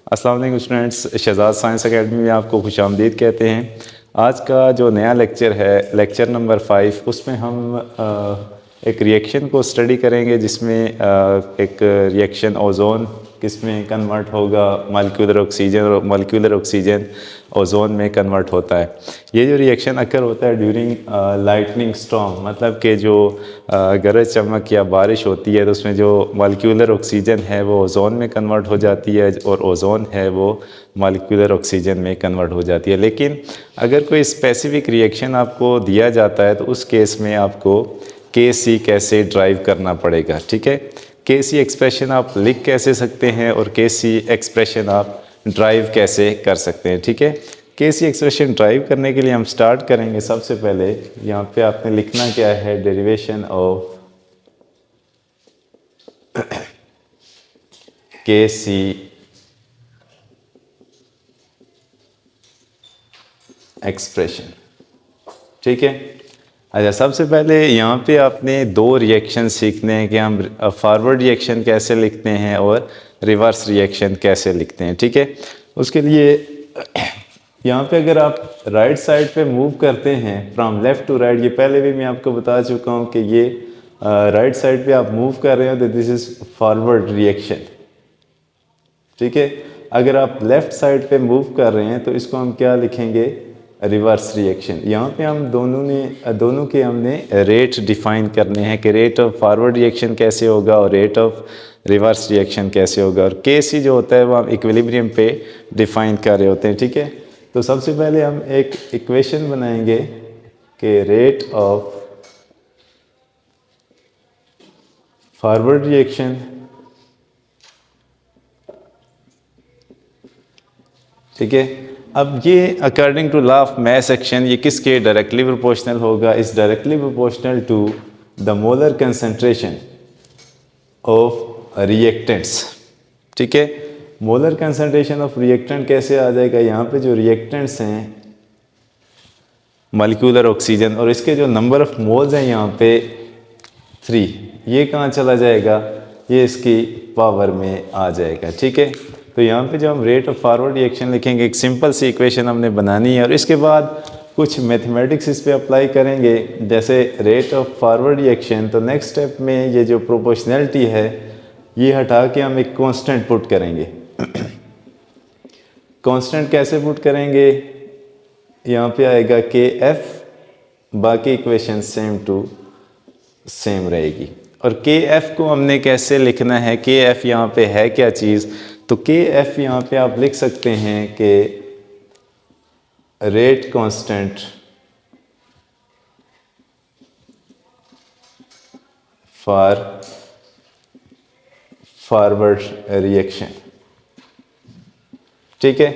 अस्सलाम वालेकुम students, Shahzad science academy में आपको खुशामदीद कहते हैं। आज का जो नया लेक्चर है, लेक्चर नंबर 5, उसमें हम एक रिएक्शन को स्टडी करेंगे जिसमें एक रिएक्शन ओजोन किसमें कन्वर्ट होगा, मॉलिक्यूलर ऑक्सीजन, और मॉलिक्यूलर ऑक्सीजन ओजोन में कन्वर्ट होता है। ये जो रिएक्शन अकर होता है ड्यूरिंग लाइटनिंग स्टॉर्म, मतलब कि जो गरज चमक या बारिश होती है तो उसमें जो मॉलिक्यूलर ऑक्सीजन है वो ओजोन में कन्वर्ट हो जाती है और ओजोन है वो मॉलिक्यूलर ऑक्सीजन में कन्वर्ट हो जाती है। लेकिन अगर कोई स्पेसिफिक रिएक्शन आपको दिया जाता है तो उस केस में आपको KC कैसे ड्राइव करना पड़ेगा। ठीक है, KC एक्सप्रेशन आप लिख कैसे सकते हैं और KC एक्सप्रेशन आप ड्राइव कैसे कर सकते हैं। ठीक है, KC एक्सप्रेशन ड्राइव करने के लिए हम स्टार्ट करेंगे। सबसे पहले यहाँ पे आपने लिखना क्या है, डेरिवेशन ऑफ KC एक्सप्रेशन। ठीक है, अच्छा, सबसे पहले यहाँ पे आपने दो रिएक्शन सीखने हैं कि हम फॉरवर्ड रिएक्शन कैसे लिखते हैं और रिवर्स रिएक्शन कैसे लिखते हैं। ठीक है, उसके लिए यहाँ पे अगर आप राइट साइड पे मूव करते हैं फ्रॉम लेफ़्ट टू राइट, ये पहले भी मैं आपको बता चुका हूँ कि ये राइट साइड पे आप मूव कर रहे हो तो दिस इज़ फॉरवर्ड रिएक्शन। ठीक है, अगर आप लेफ़्ट साइड पे मूव कर रहे हैं तो इसको हम क्या लिखेंगे, रिवर्स रिएक्शन। यहाँ पे हम दोनों के हमने रेट डिफाइन करने हैं कि रेट ऑफ फॉरवर्ड रिएक्शन कैसे होगा और रेट ऑफ रिवर्स रिएक्शन कैसे होगा, और KC जो होता है वो हम इक्विलिब्रियम पे डिफाइन कर रहे होते हैं। ठीक है, तो सबसे पहले हम एक इक्वेशन बनाएंगे कि रेट ऑफ फॉरवर्ड रिएक्शन, ठीक है, अब ये according to law of mass action ये किसके डायरेक्टली प्रोपोर्शनल होगा, is directly proportional to the molar concentration of reactants. ठीक है, मोलर कंसंट्रेशन ऑफ रिएक्टेंट कैसे आ जाएगा, यहाँ पे जो रिएक्टेंट्स हैं मॉलिक्यूलर ऑक्सीजन और इसके जो नंबर ऑफ मोल्स हैं यहाँ पे 3, ये कहाँ चला जाएगा, ये इसकी पावर में आ जाएगा। ठीक है, तो यहाँ पे जो हम रेट ऑफ फॉरवर्ड रिएक्शन लिखेंगे, एक सिंपल सी इक्वेशन हमने बनानी है और इसके बाद कुछ मैथमेटिक्स इस पे अप्लाई करेंगे, जैसे रेट ऑफ फॉरवर्ड रिएक्शन। तो नेक्स्ट स्टेप में ये जो प्रोपोर्शनैलिटी है ये हटा के हम एक कांस्टेंट पुट करेंगे। कांस्टेंट कैसे पुट करेंगे, यहाँ पे आएगा KF, बाकी इक्वेशन सेम टू सेम रहेगी। और KF को हमने कैसे लिखना है, KF यहाँ पे है क्या चीज़, तो KF यहाँ पे आप लिख सकते हैं कि rate constant for forward reaction. ठीक है,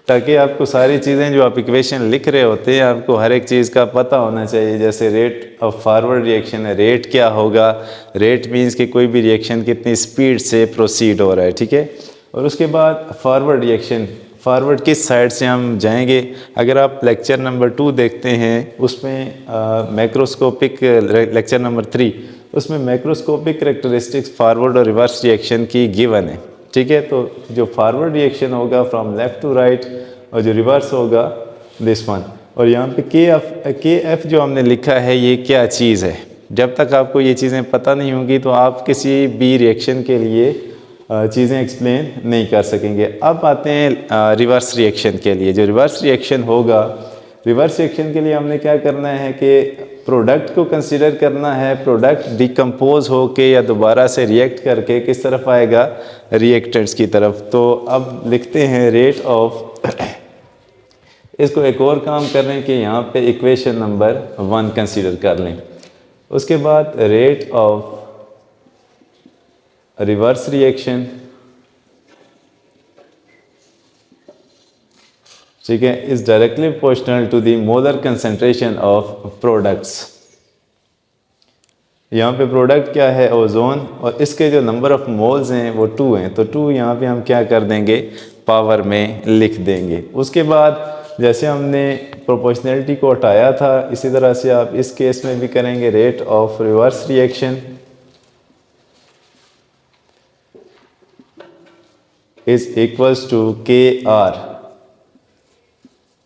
ताकि आपको सारी चीज़ें जो आप इक्वेशन लिख रहे होते हैं आपको हर एक चीज़ का पता होना चाहिए। जैसे रेट ऑफ फॉरवर्ड रिएक्शन है, रेट क्या होगा, रेट मीन्स कि कोई भी रिएक्शन कितनी स्पीड से प्रोसीड हो रहा है। ठीक है, और उसके बाद फॉरवर्ड रिएक्शन, फॉरवर्ड किस साइड से हम जाएंगे। अगर आप लेक्चर नंबर 2 देखते हैं उसमें मैक्रोस्कोपिक, लेक्चर नंबर 3 उसमें मैक्रोस्कोपिक कैरेक्टरिस्टिक्स फॉरवर्ड और रिवर्स रिएक्शन की गिवन है। ठीक है, तो जो फॉरवर्ड रिएक्शन होगा फ्रॉम लेफ़्ट टू राइट और जो रिवर्स होगा दिस वन। और यहाँ पे KF जो हमने लिखा है ये क्या चीज़ है, जब तक आपको ये चीज़ें पता नहीं होंगी तो आप किसी भी रिएक्शन के लिए चीज़ें एक्सप्लेन नहीं कर सकेंगे। अब आते हैं रिवर्स रिएक्शन के लिए। जो रिवर्स रिएक्शन होगा, रिवर्स रिएक्शन के लिए हमने क्या करना है कि प्रोडक्ट को कंसीडर करना है, प्रोडक्ट डिकम्पोज होके या दोबारा से रिएक्ट करके किस तरफ आएगा, रिएक्टेंट्स की तरफ। तो अब लिखते हैं रेट ऑफ इसको एक और काम कर रहे हैं कि यहाँ पे इक्वेशन नंबर 1 कंसीडर कर लें। उसके बाद रेट ऑफ रिवर्स रिएक्शन, ठीक है, is directly proportional to the molar concentration of products. यहाँ पे प्रोडक्ट क्या है, ओजोन, और इसके जो नंबर ऑफ मोल्स हैं वो 2 हैं, तो 2 यहाँ पे हम क्या कर देंगे, पावर में लिख देंगे। उसके बाद जैसे हमने प्रोपोर्शनैलिटी को हटाया था इसी तरह से आप इस केस में भी करेंगे। Rate of reverse reaction is equals to KR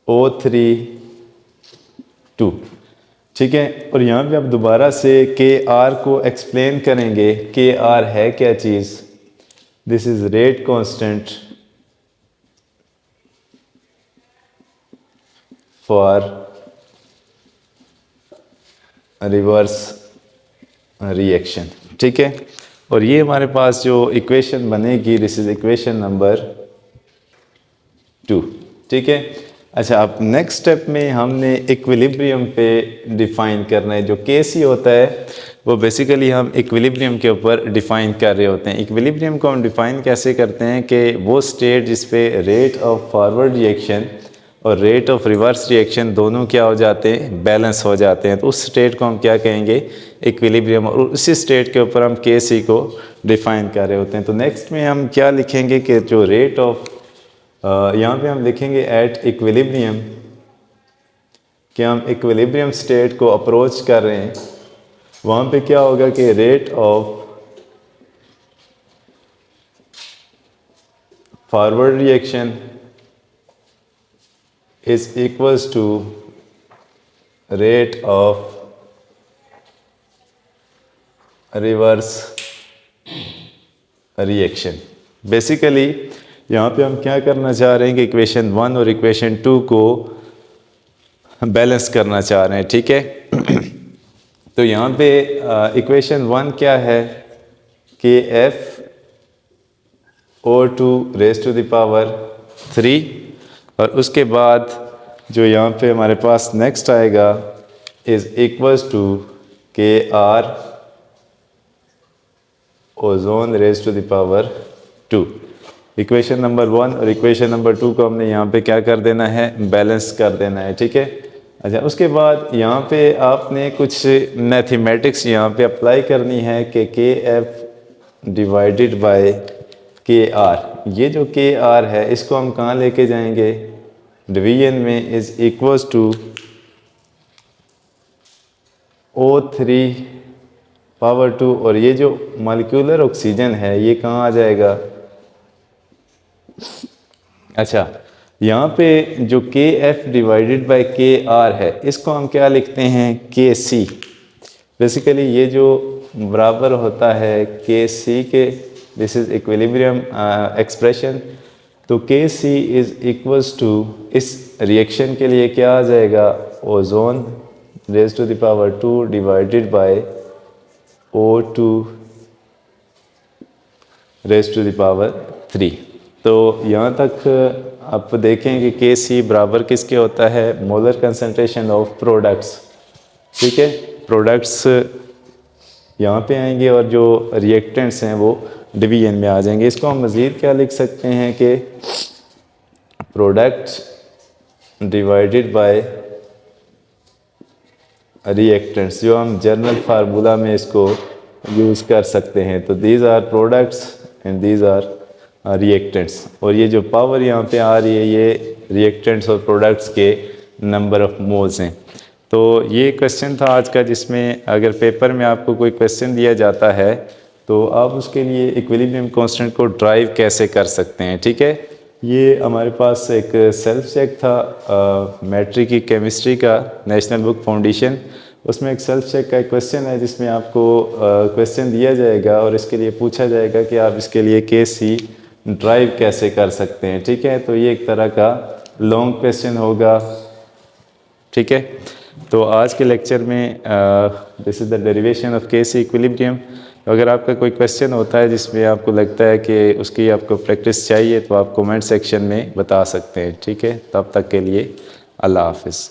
O32, ठीक है। और यहाँ पे आप दोबारा से KR को एक्सप्लेन करेंगे। KR है क्या चीज़? This is rate constant for reverse reaction, ठीक है। और ये हमारे पास जो इक्वेशन बनेगी, दिस इज इक्वेशन नंबर 2, ठीक है। अच्छा, अब नेक्स्ट स्टेप में हमने इक्विलिब्रियम पे डिफ़ाइन करना है। जो Kc होता है वो बेसिकली हम इक्विलिब्रियम के ऊपर डिफ़ाइन कर रहे होते हैं। इक्विलिब्रियम को हम डिफ़ाइन कैसे करते हैं कि वो स्टेट जिस पे रेट ऑफ फॉरवर्ड रिएक्शन और रेट ऑफ रिवर्स रिएक्शन दोनों क्या हो जाते हैं, बैलेंस हो जाते हैं, तो उस स्टेट को हम क्या कहेंगे, इक्विलिब्रियम। और उसी स्टेट के ऊपर हम Kc को डिफ़ाइन कर रहे होते हैं। तो नेक्स्ट में हम क्या लिखेंगे कि जो रेट ऑफ यहाँ पे हम लिखेंगे एट इक्विलिब्रियम, कि हम इक्विलिब्रियम स्टेट को अप्रोच कर रहे हैं। वहाँ पे क्या होगा कि rate of forward reaction is equals to rate of reverse reaction. Basically यहाँ पे हम क्या करना चाह रहे हैं कि इक्वेशन 1 और इक्वेशन 2 को बैलेंस करना चाह रहे हैं, ठीक है। तो यहाँ पे इक्वेशन 1 क्या है कि FO2 rays to the power 3, और उसके बाद जो यहाँ पे हमारे पास नेक्स्ट आएगा is equals to KR ozone raise to the power 2। Equation number 1 और इक्वेशन नंबर 2 को हमने यहाँ पे क्या कर देना है, बैलेंस कर देना है, ठीक है। अच्छा, उसके बाद यहाँ पे आपने कुछ मैथमेटिक्स यहाँ पे अप्लाई करनी है कि KF डिवाइडेड बाय KR। ये जो KR है इसको हम कहाँ लेके जाएंगे, डिवीजन में, is equals to O3 power 2। और ये जो मॉलिक्यूलर ऑक्सीजन है ये कहाँ आ जाएगा। अच्छा, यहाँ पे जो KF डिवाइडेड बाय KR है इसको हम क्या लिखते हैं, KC। बेसिकली ये जो बराबर होता है KC के, दिस इज इक्विलिब्रियम एक्सप्रेशन। तो KC इज इक्वल्स टू, इस रिएक्शन के लिए क्या आ जाएगा, ozone raise to the power 2 divided by O2 raise to the power 3। तो यहाँ तक आप देखें कि Kc बराबर किसके होता है, मोलर कंसंट्रेशन ऑफ प्रोडक्ट्स, ठीक है। प्रोडक्ट्स यहाँ पे आएंगे और जो रिएक्टेंट्स हैं वो डिवीजन में आ जाएंगे। इसको हम मज़ीद क्या लिख सकते हैं कि प्रोडक्ट्स डिवाइडेड बाय रिएक्टेंट्स, जो हम जनरल फार्मूला में इसको यूज़ कर सकते हैं। तो these are products and these are reactants. और ये जो पावर यहाँ पे आ रही है ये रिएक्टेंट्स और प्रोडक्ट्स के नंबर ऑफ मोल्स हैं। तो ये क्वेश्चन था आज का, जिसमें अगर पेपर में आपको कोई क्वेश्चन दिया जाता है तो आप उसके लिए इक्विलिब्रियम कांस्टेंट को ड्राइव कैसे कर सकते हैं, ठीक है। ये हमारे पास एक सेल्फ चेक था मैट्रिक की केमिस्ट्री का, नेशनल बुक फाउंडेशन। उसमें एक सेल्फ चेक का एक क्वेश्चन है जिसमें आपको क्वेश्चन दिया जाएगा और इसके लिए पूछा जाएगा कि आप इसके लिए Kc ड्राइव कैसे कर सकते हैं, ठीक है। तो ये एक तरह का लॉन्ग क्वेश्चन होगा, ठीक है। तो आज के लेक्चर में this is the derivation of Kc equilibrium. अगर आपका कोई क्वेश्चन होता है जिसमें आपको लगता है कि उसकी आपको प्रैक्टिस चाहिए तो आप कमेंट सेक्शन में बता सकते हैं, ठीक है। तब तक के लिए अल्लाह हाफिज़।